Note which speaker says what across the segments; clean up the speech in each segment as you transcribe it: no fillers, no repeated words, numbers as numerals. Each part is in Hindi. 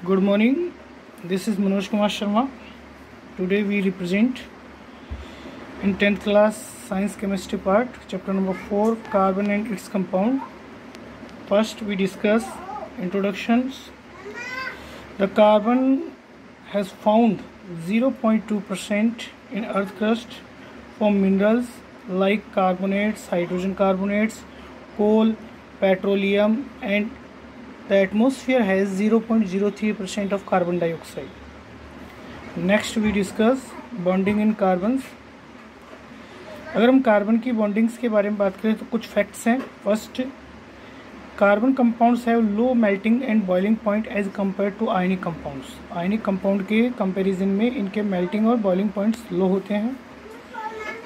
Speaker 1: Good morning. This is Manoj Kumar Sharma. Today we represent in 10th class science chemistry part chapter number 4 carbon and its compound. First we discuss introductions. The carbon has found 0.2% in earth crust from minerals like carbonates, hydrogen carbonates, coal, petroleum, and the atmosphere has 0.03% of carbon dioxide. Next we discuss bonding in carbons. अगर हम कार्बन की बॉन्डिंग्स के बारे में बात करें तो कुछ फैक्ट्स हैं. First, carbon compounds have low melting and boiling point as compare to ionic compounds. Ionic compound के कंपैरिजन में इनके मेल्टिंग और बॉइलिंग पॉइंट्स लो होते हैं.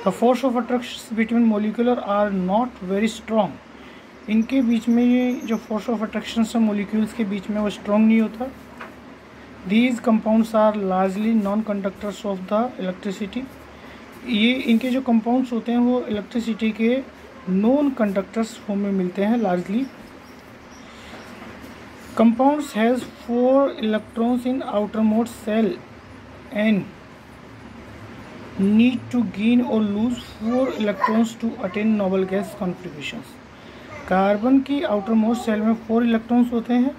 Speaker 1: The force of attraction between molecular are not very strong. इनके बीच में ये जो फोर्स ऑफ अट्रैक्शन है मोलिक्यूल्स के बीच में वो स्ट्रॉन्ग नहीं होता. These compounds are largely non conductors of the electricity. ये इनके जो कंपाउंड्स होते हैं वो इलेक्ट्रिसिटी के नॉन कंडक्टर्स फॉर्म में मिलते हैं largely. Compounds has 4 electrons in outer most shell and need to gain और lose 4 electrons to attain noble gas configurations. Carbon की आउटर मोस्ट सेल में 4 इलेक्ट्रॉन्स होते हैं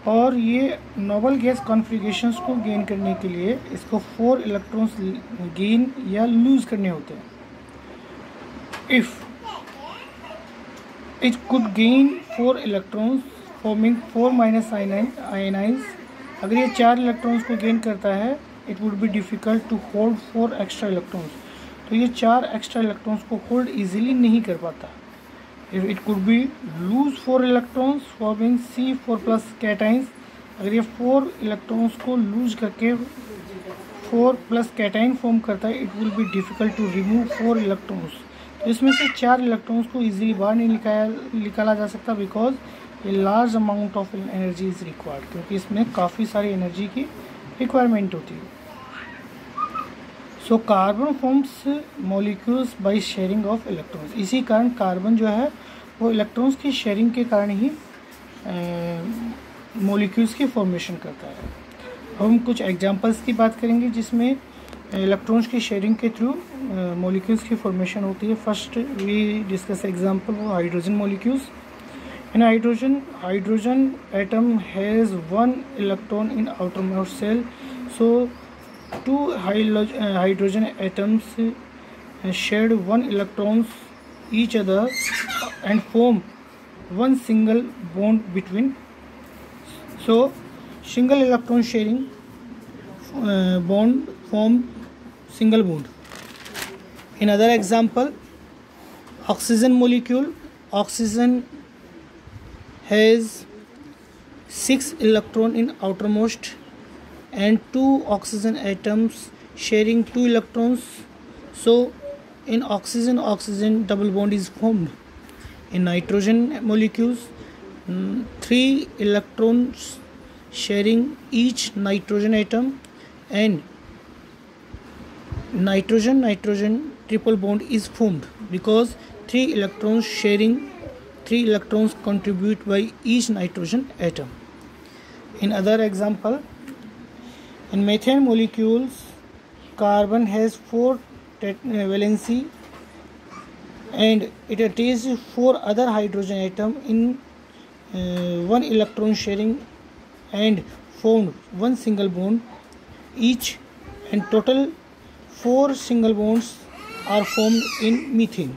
Speaker 1: और ये नोबल गैस कॉन्फिगरेशंस को गेन करने के लिए इसको 4 इलेक्ट्रॉन्स गेन या लूज करने होते हैं. If it could gain 4 electrons forming 4 minus anions. अगर ये 4 इलेक्ट्रॉन्स को गेन करता है it would be difficult to hold 4 extra electrons. तो ये 4 एक्स्ट्रा इलेक्ट्रॉन्स को होल्ड इजीली नहीं कर पाता. If it could be lose 4 electrons forming C4+ cations. अगर ये 4 इलेक्ट्रॉन्स को लूज करके 4+ कैटाइन फॉर्म करता है it will be difficult to remove 4 electrons. तो इसमें से 4 इलेक्ट्रॉन्स को इजीली बाहर नहीं निकाला जा सकता because a large amount of energy is required, क्योंकि इसमें काफ़ी सारी एनर्जी की रिक्वायरमेंट होती है. So carbon forms molecules by sharing of electrons. इसी कारण कार्बन जो है वो इलेक्ट्रॉन्स की शेयरिंग के कारण ही मॉलिक्यूल्स की फॉर्मेशन करता है. हम कुछ एग्जांपल्स की बात करेंगे जिसमें इलेक्ट्रॉन्स की शेयरिंग के थ्रू मॉलिक्यूल्स की फॉर्मेशन होती है. First we discuss example of hydrogen molecules. In hydrogen atom has 1 electron in outermost shell. So 2 hydrogen atoms shared 1 electrons each other and form one single bond between. So single electron sharing bond form single bond. Another example, oxygen molecule. Oxygen has 6 electron in outermost and 2 oxygen atoms sharing 2 electrons. So in oxygen double bond is formed. In nitrogen molecules, 3 electrons sharing each nitrogen atom and nitrogen triple bond is formed because 3 electrons sharing 3 electrons contribute by each nitrogen atom. In other example, in methane molecules, carbon has 4 valency and it attaches 4 other hydrogen atom in 1 electron sharing and formed 1 single bond each, and total 4 single bonds are formed in methane.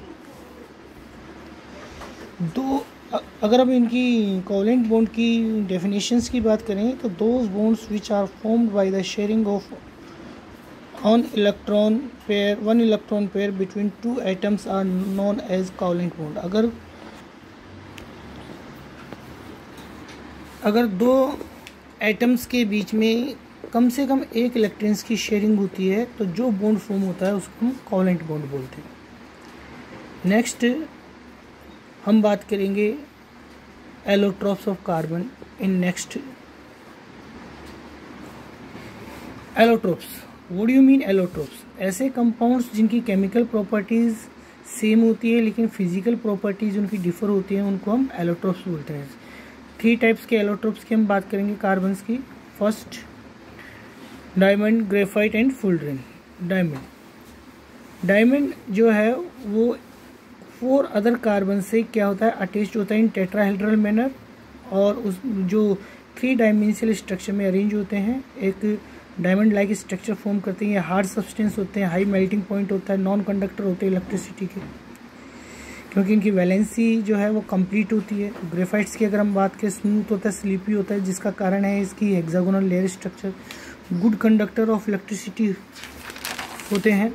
Speaker 1: अगर अब इनकी कोवेलेंट बॉन्ड की डेफिनेशंस की बात करें तो those bonds which are formed by the sharing of 1 electron pair between 2 atoms are known as covalent bond. अगर 2 एटम्स के बीच में कम से कम 1 इलेक्ट्रॉन्स की शेयरिंग होती है तो जो बॉन्ड फॉर्म होता है उसको हम कोवेलेंट बॉन्ड बोलते हैं. नेक्स्ट हम बात करेंगे allotropes of carbon in next. Allotropes, what do you mean allotropes? ऐसे कंपाउंड्स जिनकी केमिकल प्रॉपर्टीज़ सेम होती है लेकिन फिजिकल प्रॉपर्टीज़ उनकी डिफर होती हैं उनको हम एलोट्रोप्स बोलते हैं. 3 टाइप्स के एलोट्रोप्स की हम बात करेंगे कार्बन्स की. First diamond, graphite and fullerene. Diamond जो है वो 4 अदर कार्बन से क्या होता है, अटैच्ड होता है इन टेट्राहेड्रल मैनर, और उस जो 3 डायमेंशनल स्ट्रक्चर में अरेंज होते हैं, एक डायमंड लाइक स्ट्रक्चर फॉर्म करते हैं। ये हार्ड सब्सटेंस होते हैं, हाई मेल्टिंग पॉइंट होता है, नॉन कंडक्टर होते हैं इलेक्ट्रिसिटी के, क्योंकि इनकी वैलेंसी जो है वो कंप्लीट होती है। ग्रेफाइट्स की अगर हम बात करें, स्मूथ होता है, स्लीपी होता है, जिसका कारण है इसकी hexagonal layer structure. Good conductor of electricity होते हैं।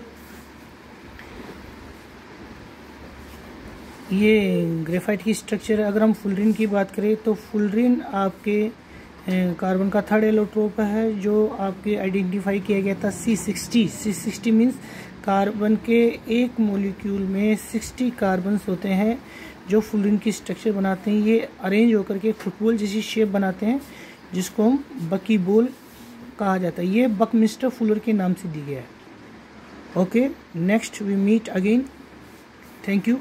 Speaker 1: ये ग्रेफाइट की स्ट्रक्चर है। अगर हम फुलरिन की बात करें तो फुलरिन आपके कार्बन का 3rd एलोट्रोप है, जो आपके आइडेंटिफाई किया गया था C60। C60 मीन्स कार्बन के एक मॉलिक्यूल में 60 कार्बन्स होते हैं जो फुलरिन की स्ट्रक्चर बनाते हैं। ये अरेंज होकर के फुटबॉल जैसी शेप बनाते हैं, जिसको हम बकीबॉल कहा जाता है। ये बकमिस्टर फुलर के नाम से दी गया है। Okay, next we meet again. Thank you.